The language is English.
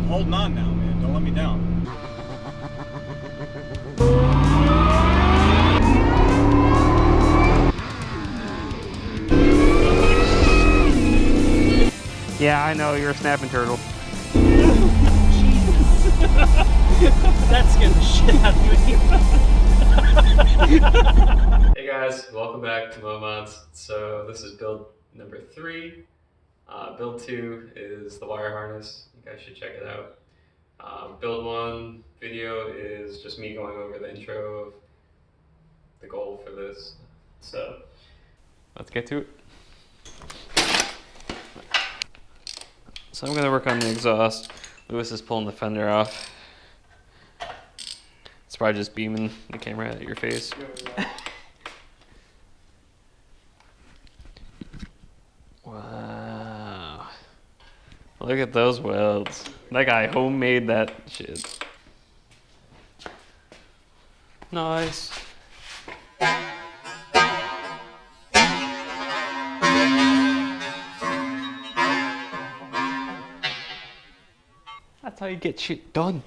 holding on now, man. Don't let me down. Yeah, I know, you're a snapping turtle. Jesus. That scared the shit out of me. Hey guys, welcome back to Momods. So this is build number 3. Build 2 is the wire harness. You guys should check it out. Build 1 video is just me going over the intro of the goal for this. So let's get to it. So I'm going to work on the exhaust. Lewis is pulling the fender off. It's probably just beaming the camera at your face. Wow. Look at those welds. That guy homemade that shit. Nice. That's how you get shit done.